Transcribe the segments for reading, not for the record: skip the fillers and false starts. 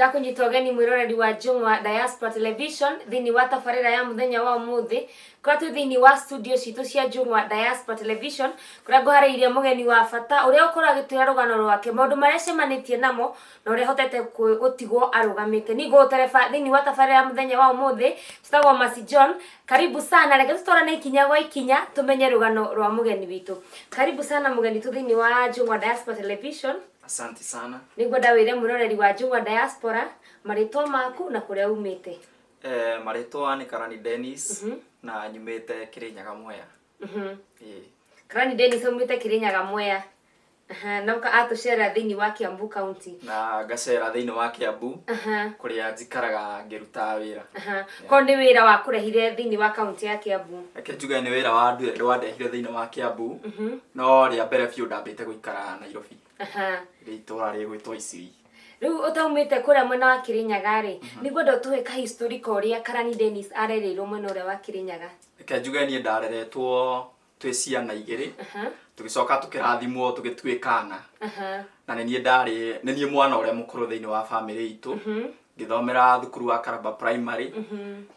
ndakunyita ogeni mwiroreri wa Njung'wa Diaspora Television thini wa tabarira ya muthenya wa umuthi kwa tu thini wa studio citu cia Njung'wa Diaspora Television kuria nguhariirie mugeni wa bata uria ukora gitira rugano rwake maundu maria cemanitie namo na uria hotete gutigwo arugamite nigo tereba thini wa tabarira ya muthenya wa umuthi tutagwo Masi John. Karibu sana, reke tutwarane ikinya gwa ikinya tumenye rugano rwa mugeni witu. Karibu sana mugeni tu thini wa Njung'wa Diaspora Television. Asante sana. Nigwenda wire mwiroreri wa Njung'wa Diaspora maritwa maku na kuria umite. Maritwa ni Karani Dennis na nyumite Kirinyaga Mwea. Karani Dennis umite Kirinyaga Mwea. Na uka atucera thini wa Kiambu County. Na gacera thini wa Kiambu. Kuria njikaraga ngiruta wira. Ko ni wira wa kurehire thini wa county ya Kiambu. Eke juga ni wira wa ndehire thini wa Kiambu. No ria mbere fiu ndambite guikara Nairobi. Ritora ri gwitwa Isiri. Riu utaumite kuria mwena wa Kirinyaga ri nigwenda tuwe ka historical ria Karani Dennis arereirwo mwena uria wa Kirinyaga. Eke juga ni ndareretwo twi ciana igiri. Tugicoka tukirathimwo tugitwikana. Na nenie mwana uria mukuru thini wa family itu. Ngithomera thukuru wa Karaba Primary.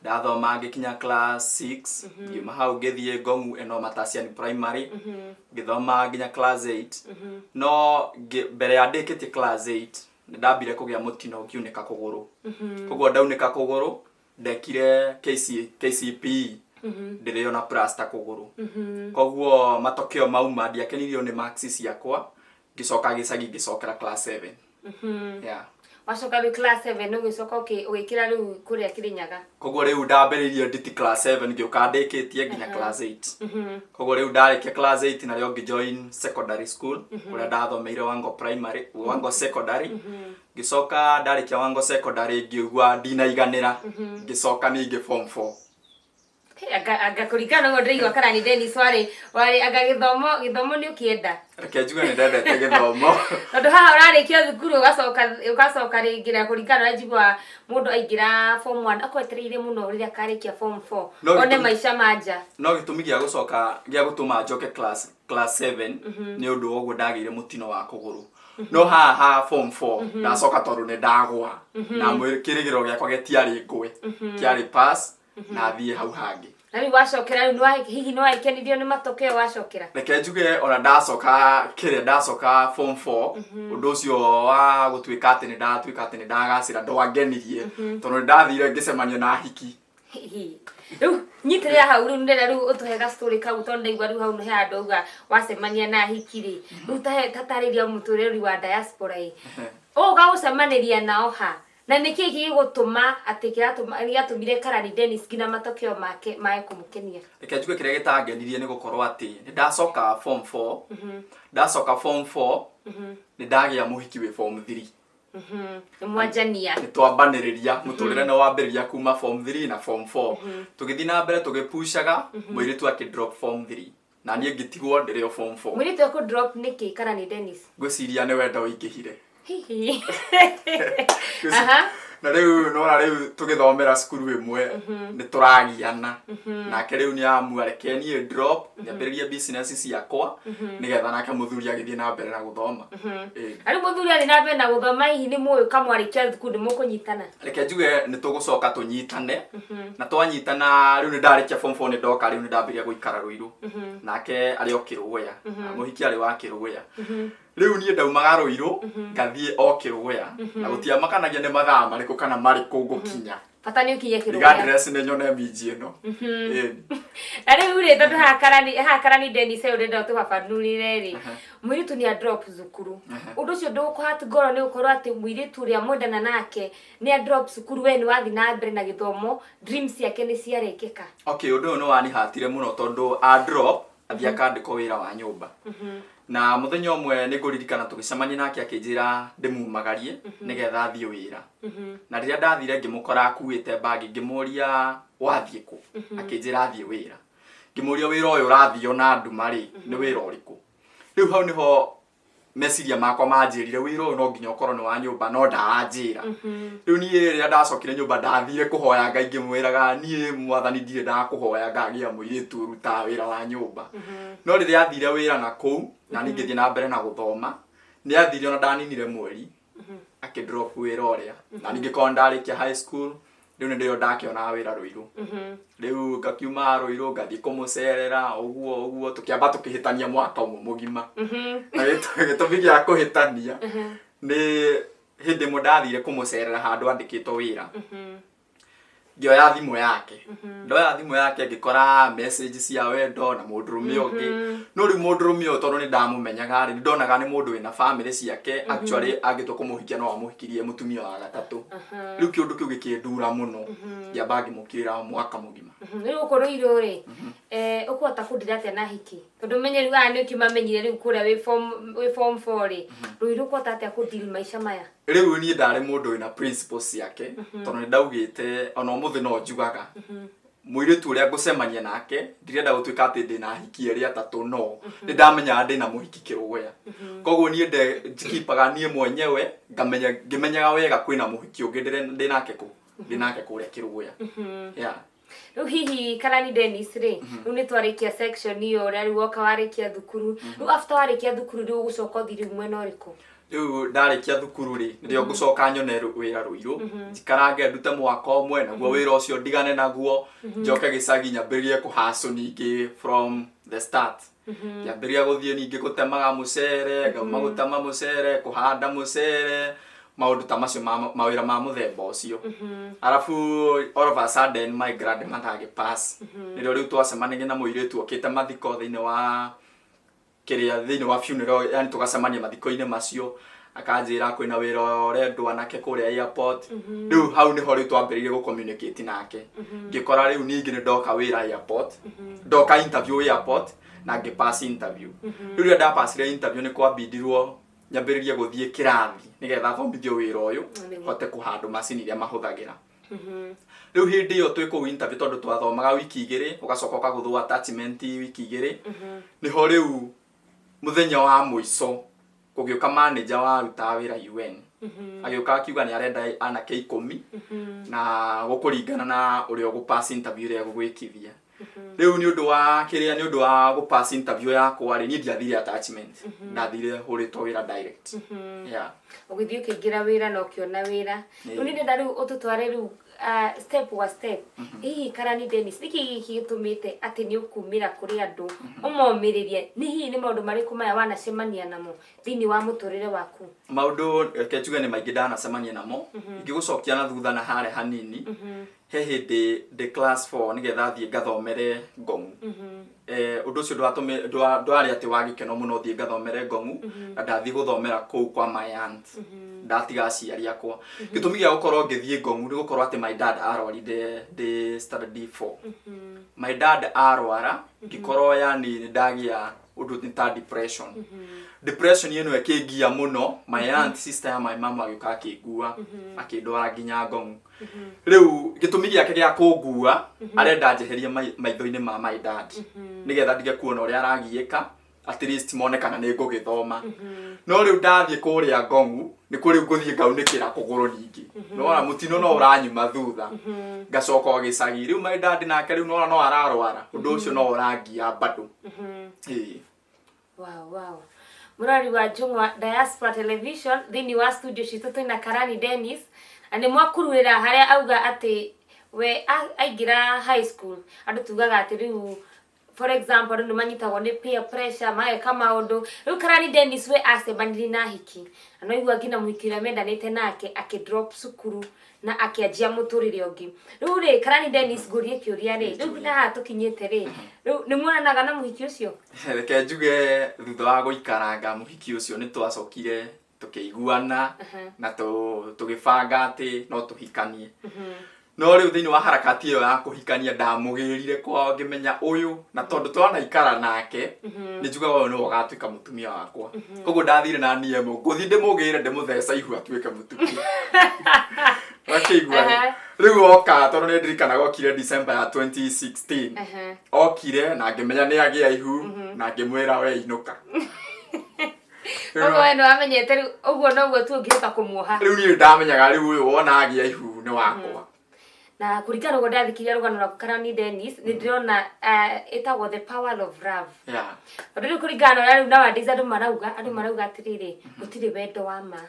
Ndathoma ngikinya class 6. Ngiuma hau ngithie Ngong'u eno Matasiani Primary. Ngithoma nginya class 8. No mbere ya ndikitie class 8 ndambire kugia mutino ngiuneka kuguru. Koguo ndauneka kuguru ndekire KCPE. Ndirio na plaster kuguru. Koguo matokeo mauma ndiakenirio ni marks ciakwa. Ngicoka gicagi ngicokera class 7. Yeah. Wacoka wi class 7 no gicoka ugikira riu kuria Kirinyaga. Koguo riu ndambiririe nditi class 7 ngioka ndikitie nginya class 8. Koguo riu ndarikia class 8 na rio ngijoin secondary school kuria ndathomeire Wango Primary, Wango Secondary. Ngicoka ndarikia Wango Secondary ngiugua ndinaiganira. Ngicoka ningi form 4. Aga kurikana ngo ndiri wa Karani Dennis wari aga githomo ni ukienda. Reke njuge ni ndendete githomo. Tondu haha urarikia thukuru ugacoka ringira kurikana njigwa mundu aingira form 1 akwetereire muno riria karikia form 4 one maisha manja. No gitumi gia gucoka gia gutuma njoke class 7 ni undu oguo ndagire mutino wa kuguru. No haha form 4 ndacoka tondu ni ndagwa na mwirigiro giakwa getiari ngwe kiari pass na thie hau hangi. Nani wacokera riu hihi no aikenirio ni matokeo wacokera? Reke njuge ona ndacoka form 4 undu ucio wa gutwika ati ni ndagacira ndwangenirie tondu ndathire ngicemania na hiki. Riu nyitire hau riu ndera riu utuhega story kau tondu ndaigwa riu hau no he andu uga wacemania na hiki ri. Riu tatariria mutureri wa diaspora ii. Uga ucemaniria nao ha. Na niki gigutuma ati kiatumire Karani Dennis kina matokeo make mae kumukenia. Reke njuge kiria gitangenirie ni gukorwo ati ni ndacoka form 4. Ndacoka form 4 ni ndagia muhiki wi form 3. Mwanjania ni twambaniriria muturire no wambiriria kuma form 3 na form 4. Tugithi na mbere tugipushaga mwiritu aki drop form 3 na nie ngitigwo ndirio form 4. Mwiritu ku drop niki Karani Dennis ngwiciria ni wenda uingihire. Hihi. Na riu tugithomera skuru imwe ni turagiana nake riu ni amua reke nie drop nyambiririe business ciakwa nigetha nake muthuri agithie na mbere na guthoma. Ari muthuri ari na mbere na guthoma hihi ni muyo kamwarikia thukuru mukunyitana. Reke njuge ni tugucoka tunyitane na twanyitana riu ni ndarikia form 4 ni ndoka riu ni ndambiria guikara Ruiru nake ari okirugya muhiki ari wa kirugya. Riu nie ndaumaga Ruiru ngathie okirugya na gutiamakanagia ni mathaa mariku kana mariku gukinya pata ni ukiye kirugya address ni nyone miji ino. Ari ure tondu ha Karani Dennis urenda tubabanurire ri mwiritu ni a drop thukuru undu ucio ndukuhati ngoro ni ukorwo ati mwiritu ria mwendana nake ni a drop thukuru we ni wathi na mbere na githomo dreams yake ni ciarekeka. Okay, undu no wani hatire muno tondu a drop athia kandiko wira wa nyumba. Na muthenya umwe ni nguririkana tugicemania nake akinjira ndimumagarie nigetha thie wira. Na riria ndathire ngimukora akuite bagi ngimuria wathie ku akinjira athie wira. Ngimuria wira uyu urathio na nduma ri ni wira uriku. Riu hau niho meciria makwa manjirire wira uyu no nginya ukorwo ni wa nyumba no ndaranjira. Riu nie riria ndacokire nyumba ndathire kuhoya Ngai ngimwiraga nie mwathani ndire ndakuhoya ngagia muiritu ruta wira wa nyumba. No riria athire wira na kou na ningithie na mbere na guthoma ni athire ona ndaninire mweri akidrop wira uria na ningi kondarikia high school riu ni ndio ndakiona wira Ruiru riu ngakiuma Ruiru ngathi kumucerera uguo tukiamba tukihitania mwaka umwe mugima na gitumi gia kuhitania ni hindi mudathire kumucerera handu andikitwo wira ngioya thimu yake ndoya thimu yake ngikora message cia wendo na mundurume ungi no ri mundurume o tondu ni ndamumenyaga ri ndonaga ni mundu wina family ciake actually agitwo kumuhikia no amuhikirie mutumia wa gatatu riu kiundu kiu gikindura muno ya bagi mukira mwaka mugima riu ukoroiro ri ukuhota kundira atia na hiki tondu menyeru ga ni ukimamenyire riu kuria wi form 4 ri Ruiru ukuhota atia kudili maisha maya riu ni ndari mundu wina principles ciake tondu ni ndaugite ona umuthi no njugaga muiritu uria ngucemania nake ndirenda gutuika ati ndina hiki eri atatu no ni ndamenya ndina muhiki kirugwea koguo ni njikipaga nie mwenyewe ngimenyaga wega kwina muhiki ungi ndinake kuria kirugwea yeah. Riu hihi Karani Dennis ri ni twarikia section iyo ria riu oka warikia thukuru riu after warikia thukuru riu gucoka uthiri mwena uriku riu ndarikia thukuru ri ndio gucoka nyone wira Ruiru njikarange ndute mwaka omwe naguo wira ucio ndigane naguo njoke gicagi nyambirie kuhaso ningi from the start nyambirie guthie ningi gutemaga mucere ngauma gutema mucere kuhanda mucere maundu ta macio mawira ma muthemba ucio arafu all of a sudden my grandmother agipass ndio riu twacemanagia na muiritu okite mathiko thiini wa kiria thiini wa funeral yani tukacemania mathiko-ini macio akanjira kwina wira urendwa nake kuria airport riu hau ni ho riu twambiririe gu communicate nake ngikora riu ningi ni ndoka wira airport ndoka interview airport na ngipass interview riu nda pass interview ni kwambindirwo nyambiririe guthie kirathi nigetha thomithio wira uyu hote kuhandu macini iria mahuthagira riu hindi iyo twi ku interview tondu twathomaga wiki igiri ugacoka ukaguthwo attachment wiki igiri niho riu muthenya wa muico kugiuka manager wa ruta wira UN agiuka akiuga ni arenda anake 10 na gukuringana na uria gupass interview ria gugwikithia riu ni undu wa kiria ni undu wa gupass interview yakwa ri ni ndiathire attachment ndathire huritwo wira direct yeah ugithio kingira wira no kiona wira riu ni ndenda riu ututware riu step by step hihi Karani Dennis niki gitumite ati ni ukumira kuri andu umomiririe ni hihi ni maundu mariku maya wanacemania namo thini wa muturire waku maundu ketuga ni maingi ndanacemania namo ingigucokia na thutha na hare hanini he hindi de class 4 nigetha thie ngathomere Ngong'u undu ucio ndwari ati wagikeno muno thie ngathomere Ngong'u na ndathi guthomera kuu kwa my aunt ndatiga aciari akwa gitumi gia gukorwo ngithie Ngong'u ni gukorwo ati my dad arwarire de standard D4 my dad arwara gikorwo yani ndagia undu ni ta depression depression yenu ekingia muno my aunt sister ya my mama agika akingua akindwara nginya Ngong'u riu gitumi giake gia kungua arenda njeherie maitho-ini ma my dad nigetha ndige kuona uria aragiika at least monekana ni ngugithoma no riu ndathie kuria Ngong'u ni kuri nguthie ngaunikira kuguru ningi nona mutino no uranyuma thutha ngacoka gicagi riu my dad nake riu no ararwara undu ucio no urangia bado wow murari wa Njung'wa Diaspora Television thini wa studio citu twina Karani Dennis ani mwakururira haria auga ati we aingira high school andu tugaga ati riu for example andu manyitagwo ni peer pressure mae kama undu riu Karani Dennis we acebanirie na hiki anoigua ngina muhikira mendanite nake akidrop cukuru na akianjia muturire ungi riu ri Karani Dennis ngurie kiuria ri riu na tukinyite ri riu ni muonanaga na muhiki ucio reke njuge thutha wa guikaranga muhiki ucio ni twacokire tukiguana na tugibanga ati no tuhikanie no riu thini wa harakati iyo ya kuhikania ndamugirire kwao ngimenya uyu na tondu twanaikara nake ni njugaga uyu no ugatuika mutumia wakwa koguo ndathire na niemo nguthi ndimugire ndimutheca ihu atuike mutumia akigwa riu oka tondu ni ndirikanaga okire December ya 2016 okire na ngimenya ni agia ihu na ngimwira we inuka ogo eno amenyete riu uguo no guo tu ngihota kumuoha riu ni ndamenyaga riu uyu wona agia ihu ni wakwa na kuringana ugo ndathikiria rugano rwaku kana ni Dennis ni ndirona etagwo The Power of Love. Yeah. Ndio kuringana na wadiza andu marauga atiriri gutiri wendo wa ma.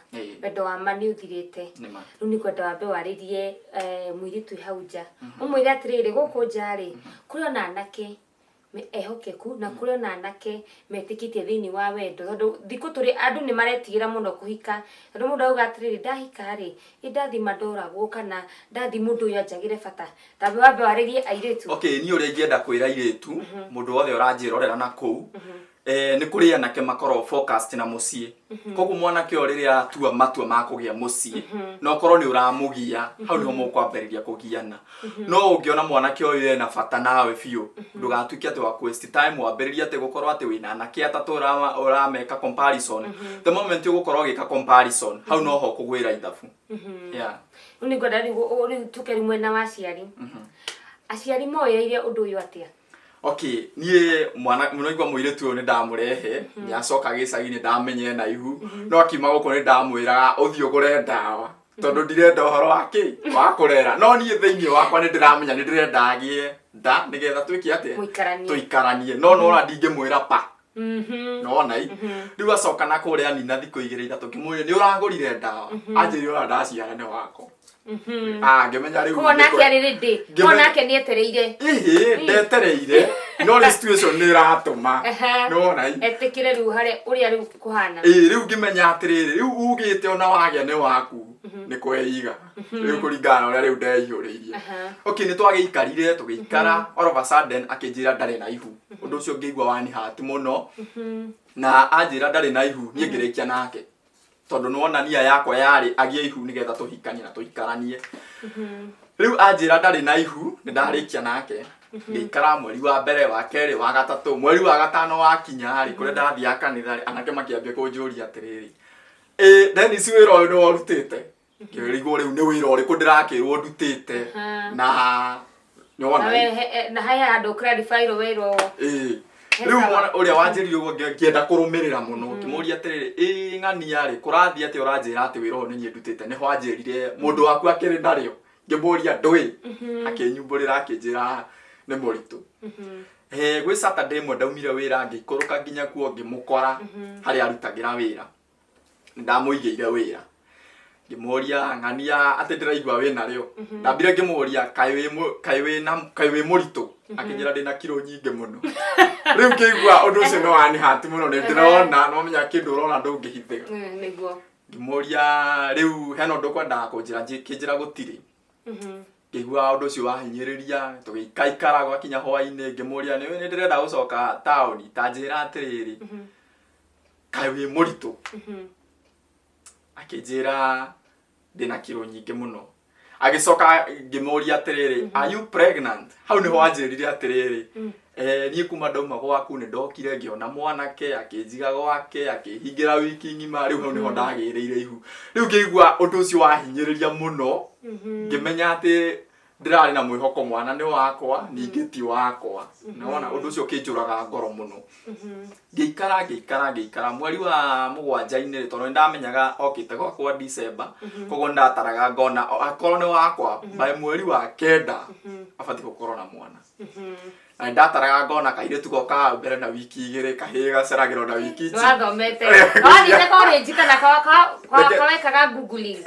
Wendo wa ma ni uthirite. Riu ni kwenda wambe waririe muiritu hau nja. Umwire atiriri guku njari kuri ona anake ehokeku na kuri ona anake metikitie thiini wa wendo tondu thiku turi andu ni maretigira muno kuhika tondu mundu auga atiriri ndahika ri indathi mandoragwo kana ndathi mundu uyu anjagire bata tambe wambe waririe airitu. Okay, ni uri ngienda kwira airitu mundu wothe uranjirorera na kuu ni kuri anake makoro focused na mucie koguo mwanake o riria atua matua ma kugia mucie no korwo ni uramugia hau niho mukwambiriria kugiana no ungiona mwanake uyu ena bata nawe biu ndugatuike ati wa waste time wambiriria ati gukorwo ati wina anake atatu urameka comparison the moment ugukorwo gika comparison hau no ho kugwira ithabu. Yeah, ni godari uri tukeri mwena wa aciari aciari moyeire undu uyu atia. Okay, nie mwana munoigwa muiritu ni ndamurehe ni acoka gicagi ni ndamenye na ihu no akima guko ni ndamwira uthio gure ndawa tondu ndirenda uhoro wake wa kurera no nie thiini wakwa ni ndiramenya ni ndirenda agie nda nigetha twiki ate tuikaranie no ora ndingimwira pa no nai riu acoka na kuria nina thiko igire ithatu kimwire ni uragurire ndawa anjiri ora ndaciara ni wako ngemenya riu kona kiarire ndi kona ke ni etereire ndetereire no the situation ni ratuma no nai etikire riu hare uria riu kuhana riu ngimenya atiriri riu ugite ona wagia ni waku ni kweiga riu kuringana uria riu ndeihuririe. Okay, ni twagiikarire tugiikara all of a sudden akinjira ndari na ihu undu ucio ngeigwa wani hati muno na anjira ndari na ihu nie ngirikia nake tondu nuona nia yakwa yari agie ihu nigetha tuhikanie na tuikaranie. Riu anjira ndari na ihu ni ndarikia nake ngikara mweri wa mbere wa keri wa gatatu mweri wa gatano wa kinya ri kure ndathia kanitha anake makiambia kunjuria atiriri Dennis wira uyu ni warutite kirigwo riu ni wira uriku ndirakirwo ndutite na nyona na haya andu clarify wiro riu mwana uria wanjiririo uguo ngienda kurumirira muno kimuria atiriri ng'ania ri kurathia ati uranjira ati wira uyu ni nie ndutite ni hwanjirire mundu waku akiri ndario ngimuria ndui akinyumburira akinjira ni muritu. Gwi Saturday mwe ndaumire wira ngikuruka nginya kuo ngimukora hari arutagira wira ndamuigeire wira ngimuria ng'ania ati ndiraigwa wina rio ndambire ngimuria kai wi muritu akinjira ndina kilo nyingi muno riu ngigwa undu ucio no ani hati muno ni ndirona no menya kindu urona ndungihithira niguo ngimuria riu heno ndukwenda kunjira kinjira gutiri ngigwa undu ucio wahinyiriria tugikaikara gwakinya hwaini ngimuria ni ndirenda gucoka town tanjira atiriri kai wi muritu akinjira ndina kilo nyingi muno agicoka ngimuria atiriri are you pregnant hau ni hwanjirire atiriri ni kuma ndauma gwaku ni ndokire ngiona mwanake akinjiga gwake akihingira wiki ngima riu hau ni ho ndagirire ihu riu ngigwa undu ucio wahinyiriria muno ngimenya ati ndirari na mwihoko mwana ni wakwa ningi ti wakwa naona undu ucio kinjuraga ngoro muno ngiikara mweri wa mugwanja-ini tondu ndamenyaga okite gwakwa December koguo ndataraga ngona akorwo ni wakwa by mweri wa kenda abati gukorwo na mwana na ndataraga ngona kairitu goka mbere na wiki igiri kahiga gaceragirwo na wiki ici wathomete oni ne ko njika na kwa wekaga googling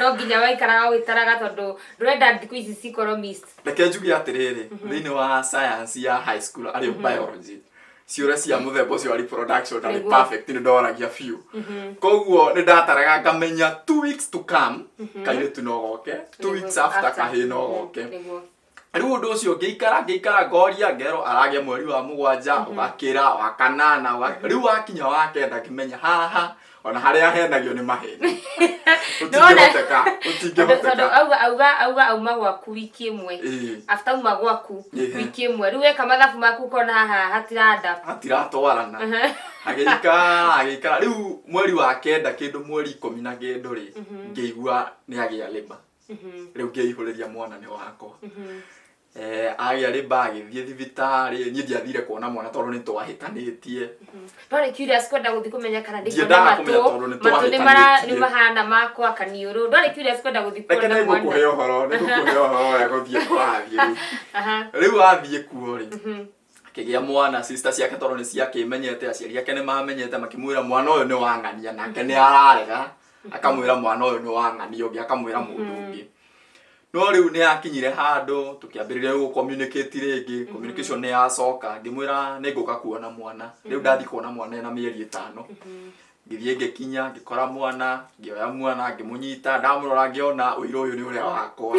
no nginya waikaraga witaraga tondu ndurenda ndiku ici cikorwo missed. Reke njuge atiriri thiini wa science ya high school ari biology ciura cia muthemba ucio wa reproduction ari perfect ni ndoragia few koguo ni ndataraga ngamenya 2 weeks to come kairitu no goke 2 weeks after kahi no goke riu undu ucio ngiikara ngoria ngero aragia mweri wa mugwanja ugakira wa kanana riu wakinya wa kenda kimenya haha ona haria henagio ni maheni utingehoteka auga auma gwaku wiki imwe after uma gwaku wiki imwe riu weka mathabu maku kona haha hatiratwarana agikara riu mweri wa kenda kindu mweri 12 ri ngeigua ni agia labor riu ngeihuriria mwana ni wakwa agĩa rĩ bagi thiĩ thibitarĩ niĩ ndiathire kuona mwana tondũ nĩ twahĩtanĩtie ndore curious kwenda gũthiĩ kũmenya kana ndiendaga kũmenya tondũ nĩ twahĩtanĩtie nĩ mahana makwa kaniũrũ ndore curious kwenda gũthiĩ kuona mwana nĩ ngũkũhe ũhoro ũrĩa gũthiĩ kũrathiĩ rĩu athiĩ kuo rĩ akĩgĩa mwana sister ciake tondũ nĩ ciakĩmenyete aciari ake nĩ mamenyete makĩmwĩra mwana ũyũ nĩ wang'ania nake nĩ ararega akamwĩra mwana ũyũ nĩ wang'ania ũngĩ akamwĩra mũndũ ũngĩ no rĩu nĩ akinyire handũ tũkĩambĩrĩria gũ communicate rĩngĩ communication nĩ yacoka ngĩmwĩra nĩ ngũka kuona mwana rĩu ndathi kuona mwana ena mĩeri 5 ngĩthiĩ ngĩkinya ngĩkora mwana ngĩoya mwana ngĩmũnyita ndamũrora ngĩona ũiru ũyũ nĩ ũrĩa wakwa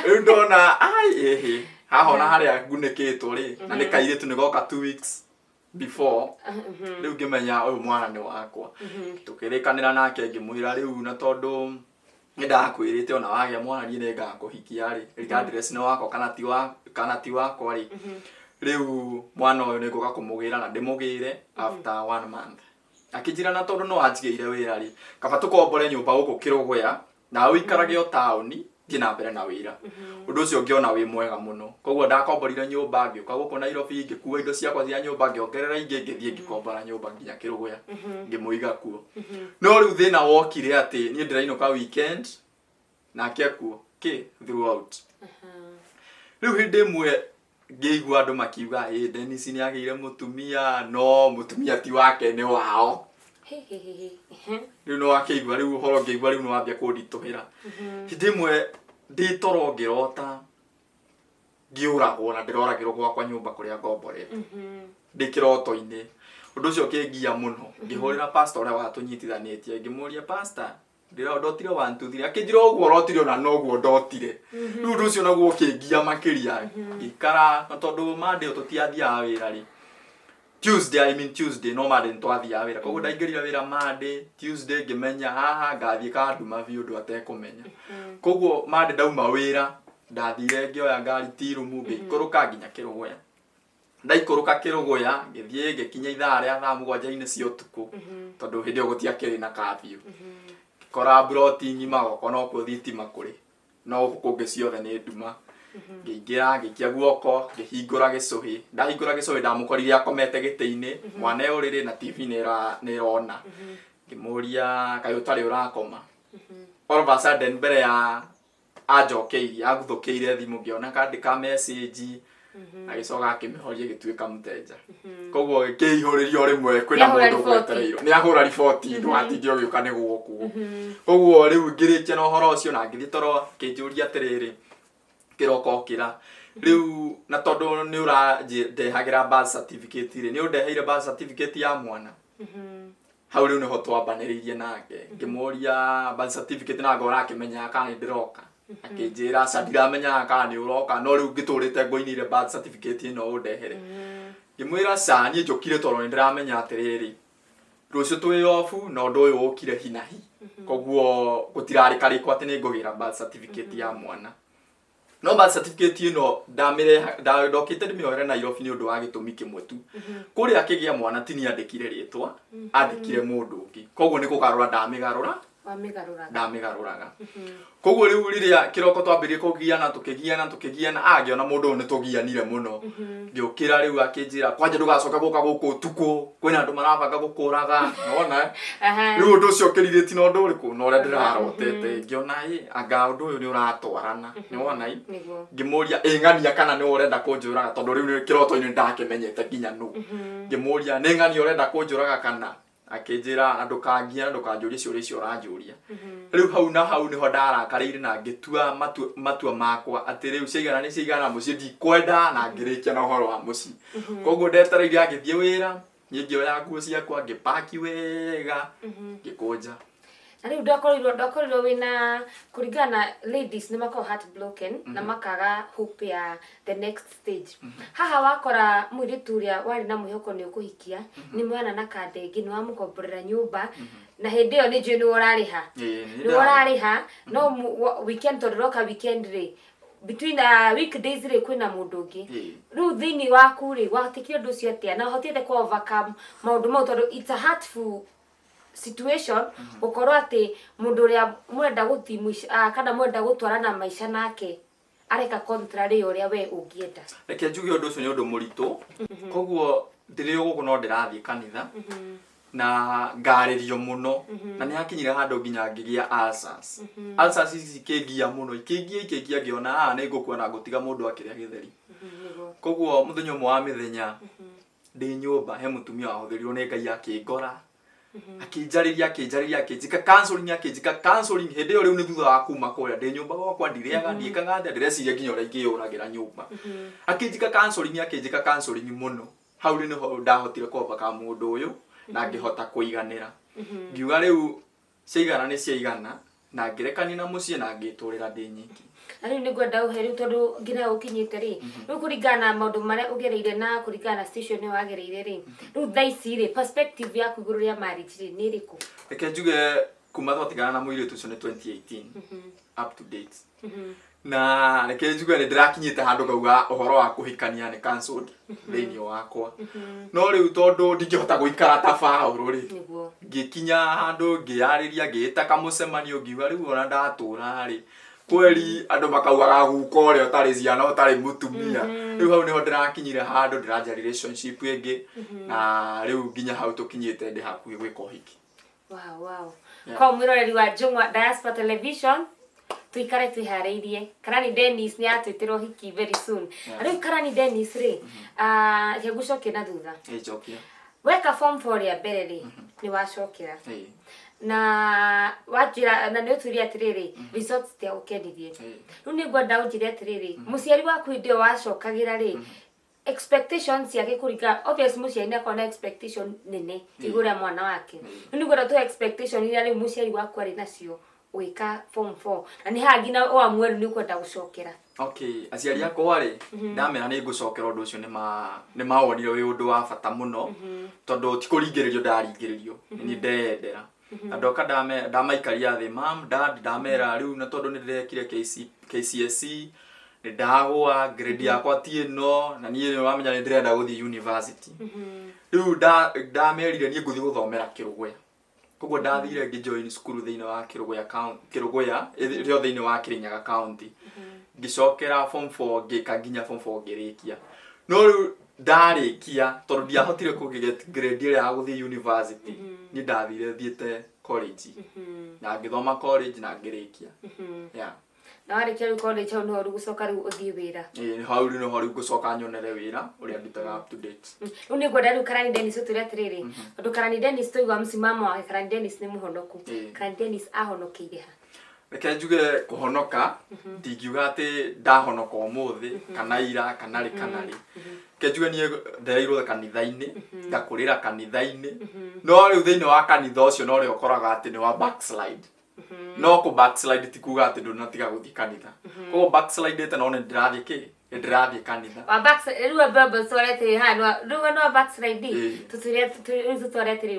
rĩu ndona ai haha ona harĩa ngunĩkĩtwo rĩ na nĩ kairĩtu nĩ goka 2 weeks before rĩu ngĩmenya ũyũ mwana nĩ wakwa tũkĩrĩkanĩra nake ngĩmwĩra rĩu na tondũ nĩ ndakwĩrĩte ona wagĩa mwana niĩ nĩ ngakũhikia rĩ regardless nĩ wakwa kana ti wakwa rĩ rĩu mwana ũyũ nĩ ngũka kũmũgĩra na ndĩmũgĩre after 1 month akĩnjĩra na tondũ no anjigĩire wĩra rĩ kaba tũkombore nyũmba gũkũ Kĩrũgũya na ũikarage o taũni thiĩ na mbere na wĩra ũndũ ũcio ngĩona wĩ mwega mũno koguo ndakomborire nyũmba ngĩũka gũkũ Nairobi ngĩkua indo ciakwa cia nyũmba ngĩongerera ingĩ ngĩthiĩ ngĩkombora nyũmba nginya Kĩrũgũya ngĩmũiga kuo no rĩu thĩna wokire atĩ niĩ ndĩrainũka weekend nake kuo throughout rĩu hĩndĩ ĩmwe ngĩigua andũ makiuga Dennis nĩ agĩire mũtumia no mũtumia ti wake nĩ wao rĩu no akĩigua rĩu ũhoro ngĩigua rĩu nĩ wambia kũnditũhĩra hĩndĩ ĩmwe ndĩtoro ngĩrota ngĩũragwo na ndĩroragĩrwo gwakwa nyũmba kũrĩa ngomborete ndĩ kĩroto-inĩ ũndũ ũcio ũkĩngia mũno ngĩhũrĩra pastor ũrĩa watũnyitithanĩtie ngĩmũria pastor ndotire 1 2 3 akĩnjĩra ũguo ũrotire ona noguo ndotire rĩu ũndũ ũcio naguo ũkĩngia makĩria ngĩikara na tondũ Monday tũtiathiaga wĩra rĩ Tuesday no Monday twathiaga wĩra koguo ndaingĩrire wĩra Monday Tuesday ngĩmenya haha ngathiĩ kanduma biũ ũndũ atekũmenya koguo Monday ndauma wĩra ndathire ngĩoya ngari tirumu ngĩikũrũka nginya Kĩrũgũya ndaikũrũka Kĩrũgũya ngĩthiĩ ngĩkinya ithaa rĩa thaa 7 cia ũtukũ tondũ hĩndĩ ĩyo gũtiakĩrĩ na kabiũ kora broti ngima goko no kuo thitima kũrĩ no kũngĩ ciothe nĩ nduma ngĩingĩra ngĩikia guoko ngĩhingũra gĩcũhĩ ndahingũra gĩcũhĩ ndamũkorire akomete gĩtĩ-inĩ mwana ũrĩrĩ na TV nĩ ĩrona ngĩmũria kaĩ ũtarĩ ũrakoma all of a sudden mbere ya anjokeirie aguthũkĩire thimũ ngĩona kandĩka message agĩcoka akĩmĩhoria gĩtuĩka mũteja koguo ngĩihũrĩrio rĩmwe kwĩna mũndũ gwetereirwo nĩ ahũra riboti ndwatinde ũgĩũka nĩ gũkũ koguo rĩu ngĩrĩkia na ũhoro ũcio na ngĩthiĩ toro kĩnjũria atĩrĩrĩ kĩroko kĩra rĩu na tondũ nĩ ũrandehagĩra birth certificate rĩ nĩ ũndeheire birth certificate ya mwana hau rĩu nĩho twambanĩrĩirie nake ngĩmũria birth certificate na ngora akĩmenya kana nĩ ndĩroka akĩnjĩra aca ndiramenya kana nĩ ũroka no rĩu ngĩtũrĩte ngũinire birth certificate ĩno ũndehere ngĩmwĩra aca niĩ njũkire tondũ nĩ ndĩramenya atĩrĩrĩ rũciũ twĩ off na ũndũ ũyũ ũkire hi na hi koguo gũtirarĩ karĩko atĩ nĩ ngũgĩra birth certificate ya mwana no birth certificate ĩno ndokĩte ndĩmĩoere Nairobi nĩ ũndũ wa gĩtũmi kĩmwe tu kũrĩa akĩgĩa mwana ti niĩ andĩkire rĩtwa andĩkire mũndũ ũngĩ koguo nĩ kũgarũra ndamĩgarũraga koguo rĩu rĩrĩa kĩroko twambĩrĩrie tũkĩgiana ngĩona mũndũ ũyũ nĩ tũgianire mũno ngĩũkĩra rĩu akĩnjĩra kwanja ndũgacoka gũka gũkũ ũtukũ kwĩna andũ marabanga gũkũraga nona rĩu ũndũ ũcio ũkĩrirĩti na ũndũ ũrĩkũ na ũrĩa ndĩrarotete ngĩona anga ũndũ ũyũ nĩ ũratwarana nĩwona ngĩmũria ng'ania kana nĩ ũrenda kũnjũraga tondũ rĩu kĩroto-inĩ ndakĩmenyete nginya nũ ngĩmũria nĩ ng'ania ũrenda kũnjũraga kana akĩnjĩra ndũkanjũrie ciũria icio ũranjũria rĩu hau nĩho ndarakarĩire na ngĩtua matua makwa atĩ rĩu ciaigana mũciĩ ndikwenda na ngĩrĩkia na ũhoro wa mũciĩ koguo ndetereire agĩthiĩ wĩra niĩ ngĩoya nguo ciakwa ngĩpaki wega ngĩkũnja na rĩu ndakorirwo wĩna kũringana ladies nĩ makoragwo heartbroken na makaga hope ya the next stage haha wakora mũirĩtu ũrĩa warĩ na mwĩhoko nĩ ũkũhikia nĩ mwana na kandenge nĩ wamũkomborera nyũmba na hĩndĩ ĩyo nĩ njũĩ nĩ ũrarĩha no weekend tondũ roka weekend rĩ between weekdays rĩ kwĩna mũndũ ũngĩ rĩu thĩinĩ waku rĩ watikire ũndũ ũcio atĩa na hotete ku overcome maũndũ mau tondũ it's a hurtful situation ukorwo ati mundu uria mwenda guthi kana mwenda gutwarana maisha nake areka contrary uria we ungienda. Reke njuge undu ucio ni undu muritu koguo ndiri guku no ndirathie kanitha na ngaririo muno na ni hakinyire handu nginya ngigia ulcers. Ulcers ici kingia muno ikingia ngiona ni ngukua na ngutiga mundu akiria githeri. Koguo muthenya umwe wa mithenya ndi nyumba he mutumia wahuthirio ni Ngai akingora akinjariria akinjika counseling hindi yo riu ni thutha wa kuma kuria ndi nyumba gwakwa ndiriaga ndiikaga ndireciria nginya uria ingiyuragira nyumba akinjika counseling muno hau ni ho ndahotire kwambaka mundu uyu na ngihota kuiganira ngiuga riu ciigana ni ciigana na ngirekania na mucie na ngiturira ndi nyiki. Ari ni gwenda uheri tondu ngira ukinyite ri riu kuringana maundu maria ugereire na kuringana station ni wagereire ri riu thaici ri perspective yaku iguru ria marriage ri ni riku? Reke njuge kuma twatigana na muiritu ucio ni 2018 up to date na reke njuge ni ndirakinyite handu ngauga uhoro wa kuhikania ni cancelled thiini wakwa no riu tondu ndingihota guikara ta Paulo ri ngikinya handu ngiyariria ngita kamucemanio ngiuga riu ona ndatura ri kweli andu makaugaga guko uri utari ciana utari mutumia riu hau niho ndirakinyire handu ndiraja relationship ingi na riu nginya hau tukinyite ndi hakuhi gwika uhiki. Wow. Kwa mwiroreri wa Njung'wa Diaspora Television tuikare twihariirie Karani Dennis ni atwitiro hiki very soon. Riu Karani Dennis ri gucokia na thutha cokia weka form 4 ya mbere ri ni wacokera na wajira na ni uturia atiriri results tia ukendithie riu ni ngwenda unjire atiriri muciari waku ndio wacokagira ri expectations yake kuringa obvious muciari na kona expectation nene igura mwana wake ni ngwenda tu expectation ira ri muciari waku ari nacio wika form 4 na ni hangina o amweru ni kwenda gucokera. Okay, aciari akwa ri ndamera ni ngucokera undu ucio ni mawonire wi undu wa bata muno tondu ti kuringiririo ndaringiririo ni ndendera andoka ndamaikaria thi mam dad ndamera riu na tondu ni ndirekire KCSE ni ndagwa grade yakwa ti no na nie wamenya ni ndirenda guthie university riu ndamerire ni nguthie guthomera Kirugoya koguo ndathire ngijoin skuru thiini wa Kirugoya rio thiini wa Kirinyaga county ngicokera form 4 ngika nginya form 4 ngirikia no riu ndarikia tondu ndiahotire kuget grade ira ya guthie university ni ndathire thiete college na ngithoma college na ngirikia na warikia college au no gucoka riu uthie wira hau riu no gucoka nyonere wira uria ndutaga up to date riu ni ngwenda riu Karani Dennis uturia atiriri tondu Karani Dennis tuigwa msimamo wa Karani Dennis ni muhonoku Karani Dennis ahonokeire ha reke njuge kuhonoka ndingiuga ati ndahonoka umuthi kana ira kana ri ke njuge nie ndeirwo kanitha-ini ngakurira kanitha-ini no riu thiini wa kanitha ucio no ri ukoraga ati ni wa backslide no ku backslide ti kuga ati ndunatiga guthii kanitha ko backslide ete no ndirathie ki ndirathie kanitha wa backslide riu baba sorete hano riu no backslide tuturia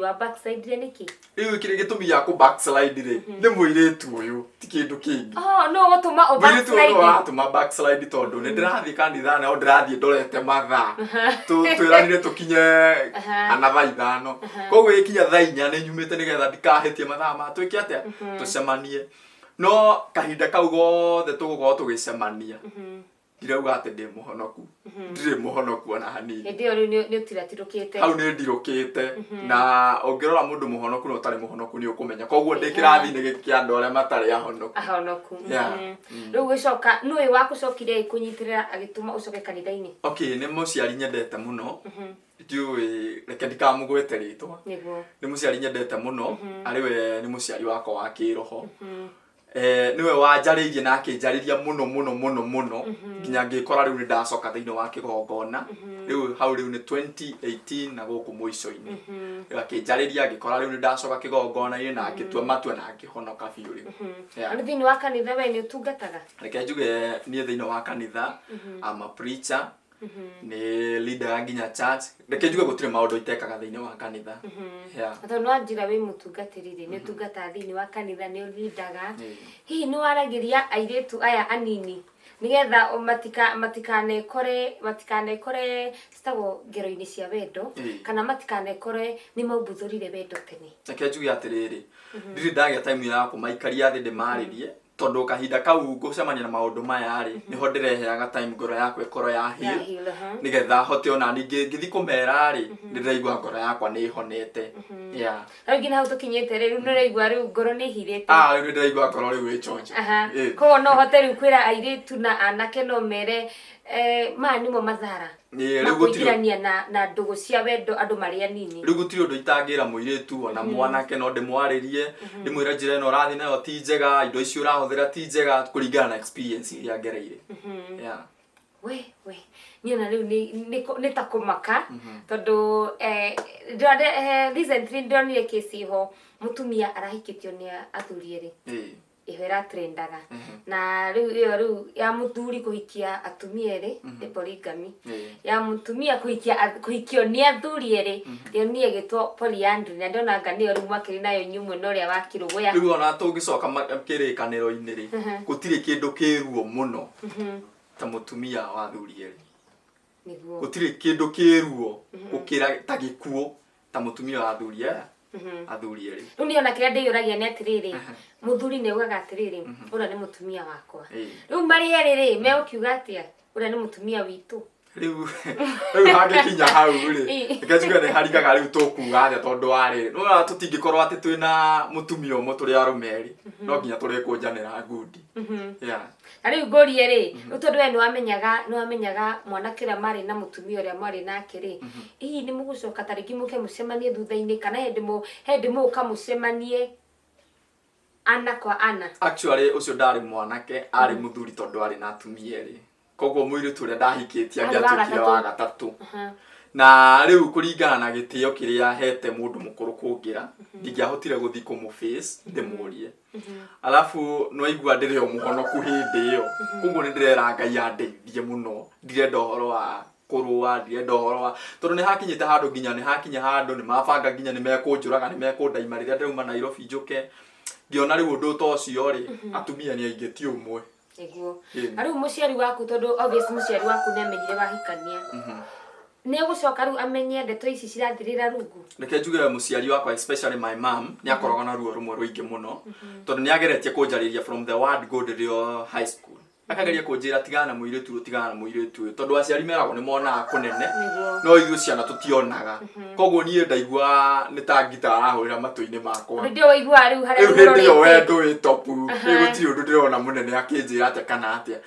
wa backslide niki riu kire gitumi ya ku backslide ri ni muiritu uyu ti kindu kingi no gutuma o backslide tuma backslide tondu ni ndirathie kanitha na ndirathie ndorete matha twiranire tukinye anatha ithano koguo ikinya thaa 4 ni nyumite nigetha ndikahitie matha ma twike atia tucemanie no kahinda kau gothe tugukorwo tugicemania ndirauga ati ndi muhonoku ndire muhonoku ona hanini ndio ni utiratirukite hau ni ndirukite na ungirora mundu muhonoku no utari muhonoku ni ukumenya koguo ndikirathi ni kia andu aria matari ahonoku riu gucoka nui wakucokire kunyitirira agituma ucoke kanitha-ini okay ni muciari nyendete muno ndiui reke ndikamugwete ritwa ni muciari nyendete muno ariwe ni muciari wakwa wa kiroho niwe wanjaririe na akinjariria muno nginya ngikora riu ni ndacoka thiini wa kigongona riu hau riu ni 2018 na guku muico-ini akinjariria ngikora riu ni ndacoka kigongona-ini na ngitua matua na ngihonoka biu riu ani thiini wa kanitha we ni utungataga reke njuge ni thiini wa kanitha I'm a preacher ni leader nginya church reke njuge gutire maundu itekaga thiini wa kanitha tondu no njira wi mutungatirire ni utungata thiini wa kanitha ni urindaga hihi ni waragiria airitu aya anini nigetha matikane stago ngero-ini cia wendo kana matikane kore ni maubuthurire wendo tene reke njuge atiriri ndiri ndagia time ya kumaikaria thi ndimaririe tondu kahinda kau ngucemania na maundu maya ri niho ndireheaga time ngoro yakwa ikoro yahio nigetha hote ona ningi ngithi kumera ri ndiraigua ngoro yakwa ni honete Rĩu hau tũkinyĩte rĩu nĩũraigua rĩu ngoro nĩ ihirĩte. Rĩu ndĩraigua ngoro rĩu ĩchonje. Koguo no hote rĩu kwĩra airĩtu na anake no mere maya nĩmo mathara makũingĩrania na ndũgũ cia wendo andũ marĩ anini. Rĩu gũtirĩ ũndũ itangĩra mũirĩtu ona mwanake no ndĩmwarĩrie ndĩmwĩre njĩra ĩno ũrathiĩ nayo ti njega, indo icio ũrahũthĩra ti njega kũringana na experience iria ngereire. We niĩ na rĩu nĩ ta kũmaka tondũ recently ndonire case ho mũtumia arahikĩtio nĩ athuri erĩ iho ĩratrendaga na rĩu ya mũthuri kũhikia atumia erĩ nĩ polygamy ya mũtumia kũhikio nĩ athuri erĩ rĩo niĩ gĩtwo polyandry na ndonanga nĩyo rĩu mwakĩrĩ nayo nyumwe na ũrĩa wa Kĩrũgũya. Rĩu ona tũngĩcoka kĩrĩkanĩro-inĩ rĩ gũtirĩ kĩndũ kĩruo mũno ta mũtumia wa athuri erĩ. Gũtirĩ kĩndũ kĩruo gũkĩra ta gĩkuũ ta mũtumia wa athuri erĩ. Rĩu niĩ ona kĩrĩa ndĩyũragia nĩ atĩrĩrĩ mũthuri nĩaugaga atĩrĩrĩ ũrĩa nĩ mũtumia wakwa. Rĩu marĩ erĩ rĩ megũkiuga atĩa ũrĩa nĩ mũtumia witũ. Rĩu hangĩkinya hau rĩ nĩkĩnjuge nĩ haringaga rĩu tũkuga atĩa tondũ wa rĩrĩ no tũtingĩkorwo atĩ twĩna mũtumia ũmwe tũrĩ arũme erĩ no nginya tũrĩkũnjanĩra ngundi. Na rĩu ngũrie rĩ rĩu tondũ we nĩwamenyaga mwanake ũrĩa marĩ na mũtumia ũrĩa marĩ nake rĩ hihi nĩ mũgũcoka ta rĩngĩ mũke mũcemanie thutha-inĩ kana hĩndĩ mũgũka mũcemanie ana kwa ana. Actually ũcio ndarĩ mwanake arĩ mũthuri tondũ arĩ na atumia erĩ koguo mũirĩtu ũrĩa ndahikĩtie angĩatuĩkire wa gatatũ. Na rĩu kũringana na gĩtĩo kĩrĩa hete mũndũ mũkũrũ kũngĩra ndingĩahotire gũthiĩ kũmũface ndĩmũrie. Alafu nĩwaigua ndĩrĩ o mũhonoku hĩndĩ ĩyo koguo nĩ ndĩrera Ngai andeithie mũno ndirenda ũhoro wa kũrũa ndirenda ũhoro wa tondũ nĩ hakinyĩte handũ nginya nĩ hakinya handũ nĩ mabanga nginya nĩ mekũnjũraga nĩ mekũndaima rĩrĩa ndauma Nairobi njũke ngĩona rĩu ũndũ ta ũcio rĩ atumia nĩ aingĩ ti ũmwe. Rĩu mũciari waku tondũ obviously mũciari waku nĩamenyire wahikania nĩegũcoka rĩu amenye ndeto ici cirathirĩra rungu. Reke njuge mũciari wakwa especially my mom nĩakoragwo na ruo rũmwe rũingĩ mũno tondũ nĩageretie kũnjarĩria from the word go ndĩrĩ high school akageria kũnjĩra tigana na mũirĩtu ũyũ tondũ aciari meragwo nĩ monaga kũnene no ithuĩ ciana tũtionaga koguo niĩ ndaigua nĩ ta ngita arahũrĩra matũ-inĩ makwa. Hĩndĩ ĩyo waiguaga rĩu harĩa hĩndĩ ĩyo wendo wĩ topu rĩu gũtirĩ ũndũ ndĩrona mũnene akĩnjĩra atĩa kana atĩa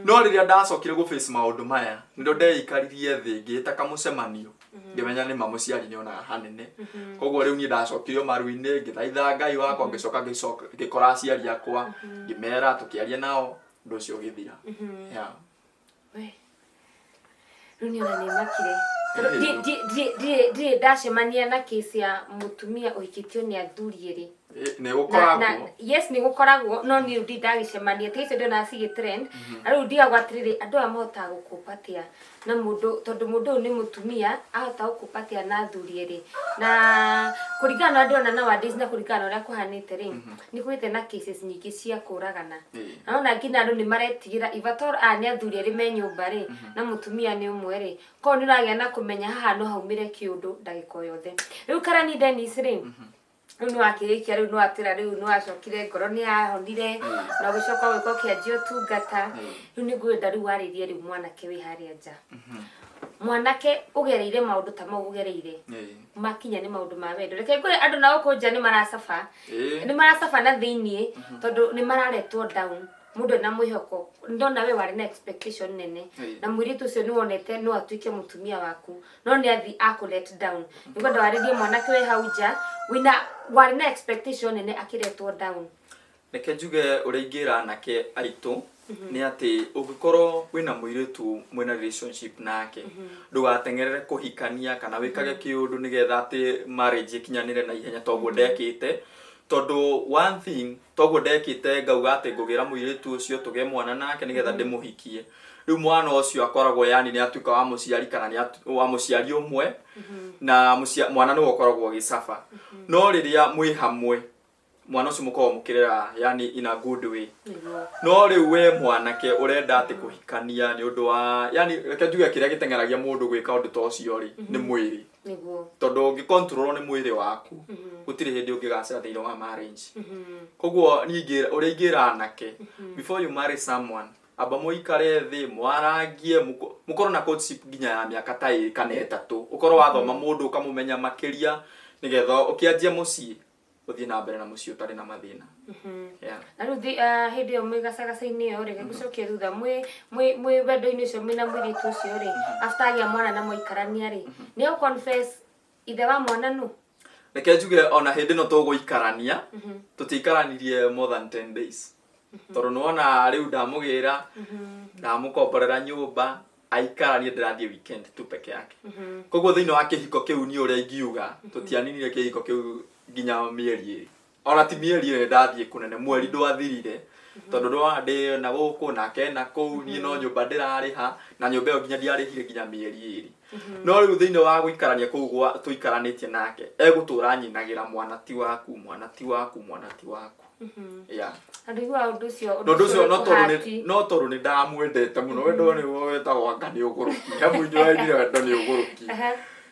no rĩrĩa ndacokire gũface maũndũ maya nĩndo ndeikaririe thĩ ngĩĩta kamũcemanio ngĩmenya nĩ ma mũciari nĩonaga hanene koguo rĩu niĩ ndacokirio maru-inĩ ngĩthaitha Ngai wakwa ngĩkora aciari akwa ngĩmera tũkĩaria nao ũndũ ũcio ũgĩthira. Rĩu niĩ ona nĩmakire ndirĩ ndacemania na case ya mũtumia ũhikĩtio nĩ athuri erĩ. Yes nĩgũkoragwo no niĩ ndi ndagĩcemania ta icio ndĩrona cigĩtrend na rĩu ndigagwo atĩrĩrĩ andũ aya mahotaga gũkũpa atĩa na mũndũ tondũ mũndũ ũyũ nĩ mũtumia ahota gũkũpa atĩa na athuri erĩ na kũringana na ndĩrona nowadays na kũringana na ũrĩa kũhanĩte rĩ nĩkũgĩte na cases nyingĩ cia kũragana na ona nginya andũ nĩmaretigĩra ibator nĩ athuri erĩ me nyũmba rĩ na mũtumia nĩ ũmwe rĩ koguo nĩũragĩa na kũmenya haha no haumĩre kĩũndũ ndagĩka o yothe. Rĩu Karani Dennis rĩ rĩu nĩwakĩrĩkia rĩu nĩwatĩra rĩu nĩwacokire ngoro nĩyahonire na ũgĩcoka gwĩka ũkĩanjia ũtungata rĩu nĩngwenda rĩu warĩrie rĩu mwanake wĩ harĩa nja mwanake ũgereire maũndũ ta mau ũgereire makinya nĩ maũndũ ma wendo. Reke ngwĩre andũ na gũkũ nja nĩmaracafa na thĩiniĩ tondũ nĩmararetwo down mũndũ na mwĩhoko ndona we warĩ na expectation nene na mũirĩtu ũcio nĩwonete no atuĩke mũtumia waku no nĩathi akũ-let down. Nĩngwenda warĩrie mwanake wĩ hau nja warĩ na expectation nene akĩretwo down. Reke njuge ũrĩa ingĩra anake aitũ nĩ atĩ ũngĩkorwo wĩna mũirĩtu mwĩna relationship nake ndũgateng'erere kũhikania kana wĩkage kĩũndũ nĩgetha atĩ marriage ĩkinyanĩre na ihenya toguo ndekĩte tondũ one thing toguo ndekĩte ngauga atĩ ngũgĩra mũirĩtu ũcio tũgĩe mwana nake nĩgetha ndĩmũhikie rĩu mwana ũcio akoragwo yani nĩ atuĩka wa mũciari kana nĩ wa mũciari ũmwe na mwana nĩwe ũkoragwo agĩcafa no rĩrĩa mwĩ hamwe mwana ũcio mũkoragwo mũkĩrera yani in a good way no rĩu we mwanake ũrenda atĩ kũhikania nĩ ũndũ wa yani reke njuge kĩrĩa gĩteng'eragia mũndũ gwĩka ũndũ ta ũcio rĩ nĩ mwĩrĩ niguo tondu ungi control ni mwiri waku gutire hindi ungigacira thiini wa marriage koguo ningi uri ingira anake before you marry someone aba muikare thi mwarangie mukoro na courtship nginya ya miaka ta 2 kana 3 ukoro wathoma mundu ukamumenya makiria nigetha ukianjia mucii uthii na mbere na mucii utari na mathina na ruthi hindi yo mwigacagacaini yo ri gucokia thutha mwi wendo-ini ucio mwina mwiritu ucio ri after agia mwana na muikarania ri ni u confess ithe wa mwana nu reke njuge ona hindi no tuguikarania tutikaranirie more than 10 days toro nuona riu ndamugira ndamukomborera nyumba aikaranie ndirathie weekend tu peke yake koguo thiini wa kihiko kiu ni uria ingiuga tutianinire kihiko kiu nginya mieri ona ti mieri ndathie kunene mweri ndwathirire tondu ndwa ndi na guku nake na kuu ni no nyumba ndirariha na nyumba yo nginya ndiarihire nginya mieri no riu thiini wa guikarania kuu tuikaranitie nake egutura nyinagira mwana ti waku andigwa undu cio no toru ni ndamwendete muno wendo ni wetagwo anga ni uguruki hamu nyoire wendo ni uguruki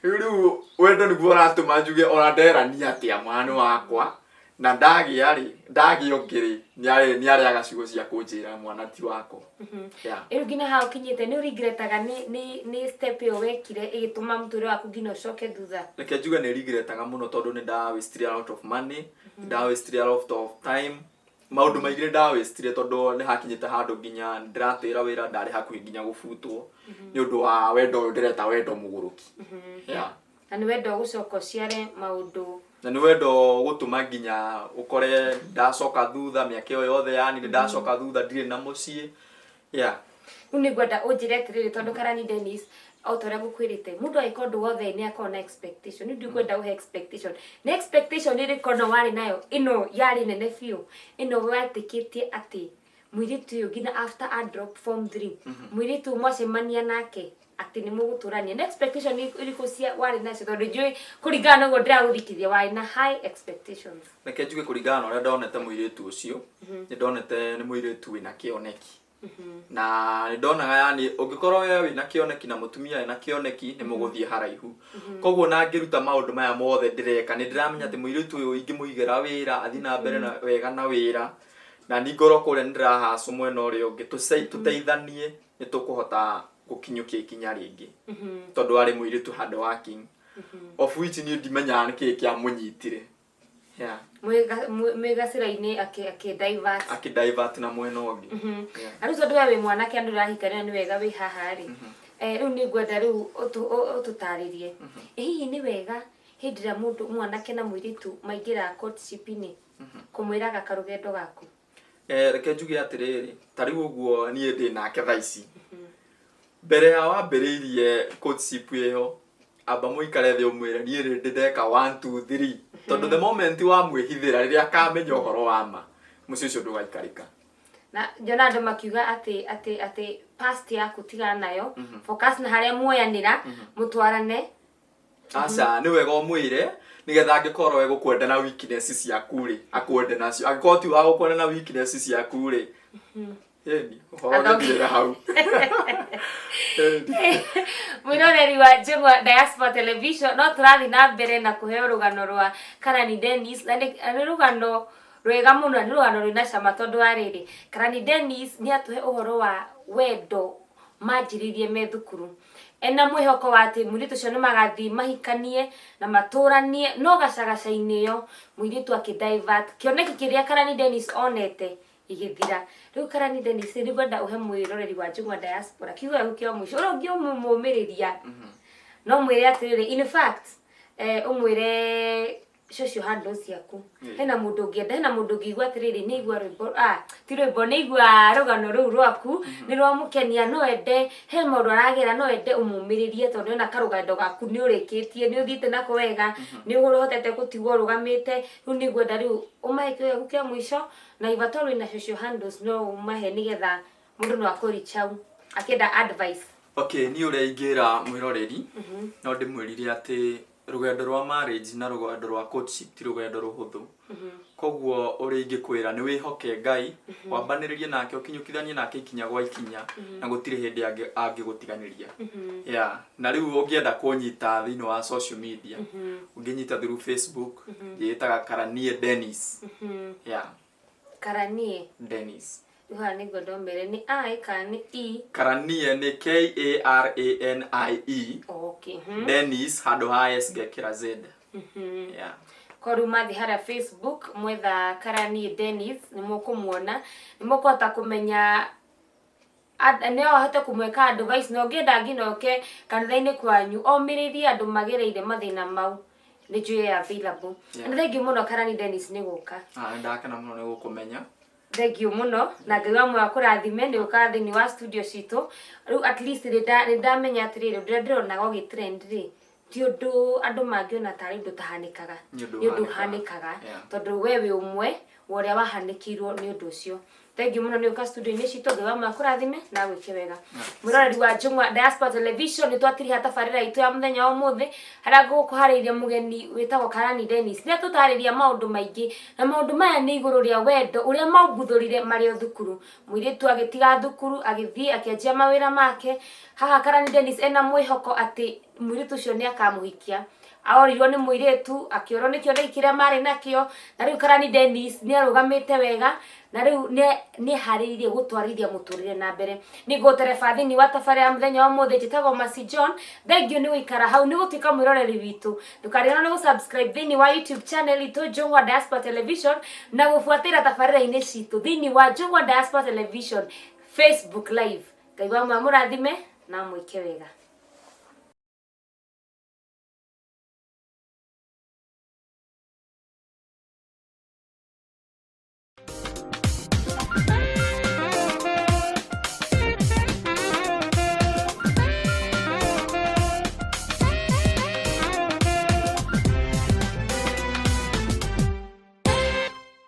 riu wendo ni guo ratuma njuge ona nderania atia mwana wakwa na ndagi ongiri ni ari agacigo cia kunjira mwana ti wako iru gina hao kinyite ni regretaga ni step yo wekire igituma muturi waku gina ucoke thutha reke njuge ni regretaga muno tondu ni wasted a lot of money wasted a lot of time maundu maigire wastire tondu ni hakinyite handu nginya ndiratira wira ndari hakuhi nginya gubutwo ni undu wa wendo ndireta wendo muguruki na ni wendo gucoka ciare maundu na ni wendo gutuma nginya ukore ndacoka thutha miaka yo yothe yani ndacoka thutha ndire na mucii uni gwenda unjire atiriri tondu Karani Dennis autora gukwirite mundu aikondu wothe ni akona expectation ni ndugwenda uhe expectation na expectation iri kono wari nayo ino yari nene fiu ino watikitie ati mwiritu yo gina after a drop form 3 mwiritu mwacemania nake ati ni muguturania na expectation iriko cia wari nacio tondu njui kuringana go ndiraguthikithia wari na high expectations reke njuge kuringana uria ndonete mwiritu ucio ni ndonete ni mwiritu wina kioneki na ni ndonaga yani ungikorwo we wina kioneki na mutumia wina kioneki ni muguthie haraihu koguo na ngiruta maundu maya mothe ndireka ni ndiramenya ati mwiritu uyu ingimuigera wira athi na mbere na wega na wira na ni ngoro kure ndirahacu mwena uria ungi tuteithanie ni tukuhota gukinyukia ikinya ringi tondu ari mwiritu hard working of which ni ndimenya ni kiki amunyitire mwegacira-ini akidivert na mwena ungi aru tondu we mwanake andu rahikania ni wega wi haha ri riu ni ngwenda riu ututaririe hihi ni wega hindi ra mundu mwanake na mwiritu maingira courtship-ini kumwiraga karugendo gaku reke njuge atiriri tariu uguo nie ndi nake thaici mbere ya wambiriirie courtship iyo aba muikare thi umwire nie ndi ndeka 1 2 3 tondu the moment wa mwihithira riria akamenya uhoro wa ma mucio ucio ndugaikarika na jona andu makiuga ati past yaku tigana nayo focus na haria muoyanira mutwarane aca ni wega umwire nigetha angikorwo we gukwenda na weakness ciaku ri akwende nacio angikorwo ti wa gukwenda na weakness ciaku ri uhoro ndira hau mwiroreri wa Njung'wa Diaspora Television no turathi na mbere na kuheo rugano rwa Karani Dennis na ni rugano rwega muno ni rugano rwina cama tondu ariri Karani Dennis ni atuhe uhoro wa wendo manjiririe me thukuru ena mwihoko wa ati mwiritu cio ni magathi mahikanie na maturanie no gacagaca-ini yo mwiritu akidivert kioneki kiria Karani Dennis onete igithira riu Karani Dennis ni gwenda uhe mwiroreri wa Njung'wa Diaspora kiugo giaku kia mwisho ura ungiumumiriria no mwire atiriri in fact umwire social handles yaku hena mundu ngienda hena mundu ngigwa atiriri ni igwa rwimbo ti rwimbo ni igwa rugano ruu rwaku ni rwamukenia no ende he maundu aragira no ende umumiririe tondu na karugando gaku ni urikitie ni uthite nako wega ni uruhotete gutigwo rugamite riu ni gwenda riu umahe kiugo giaku kia mwisho na ivatori na social handles no umahe nigetha mundu no akurichau akenda advice ni uria ingira mwiroreri no ndimwirire ati rugendo rwa marriage na rugendo rwa courtship ti rugendo ruhuthu koguo uri ingikwira ni wihoke Ngai wambaniririe nake ukinyukithanie nake ikinya gwa ikinya na gutire hindi angigutiganiria na riu ungienda kunyita thini wa social media unginyita through Facebook yitaga Karanie Dennis Karanie Dennis ni godombere ni I kan E Karanie ni Karanie okay Dennis hado has gekira Z Koruma thihara Facebook mwetha Karanie Dennis ni mukumuona ni mukota kumenya ne ahote kumweka advice no ngenda nginoke kanitha-ini kwanyu omiririe andu magereire mathina mau ni njue available and thank you muno Karanie Dennis ni guka ndakena muno ni gukumenya thank you muno na Ngai wa mwa kurathime ni uka thini wa studio citu riu at least ndamenya atiriri ndirona go gitrend ri ti undu andu mangiona tari ndu tahanikaga ni undu hanikaga tondu wewe umwe woria wahanikirwo ni undu ucio thank you muno ni uka studio ni citu Ngai wa mwa kurathime na gwike wega muroreri wa Njung'wa Diaspora Television ni twatiri hatabarira itu ya muthenya wa muthi hara gukuhariria mugeni witagwo Karanie Dennis ni tutariria maundu maingi na maundu maya ni iguru ria wendo uria mauguthurire mari thukuru muiritu agitiga thukuru agithie akianjia mawira make haha Karanie Dennis ena mwihoko ati muiritu ucio ni akamuhikia aorirwo ni muiritu akiorwo ni kionde kiria mari nakio na riu Karanie Dennis ni arugamite wega na riu ni haririe gutwarithia muturire na mbere ni gotereba thini wa tabarira muthenya wa muthi njitagwo Mercy John thank you ni wikara hau ni gutika mwiroreri witu ndukariona ni subscribe thini wa YouTube channel itu Njung'wa Diaspora Television na gufuatira tabarira-ini citu thini wa Njung'wa Diaspora Television Facebook live Ngai wa murathime na mwike wega.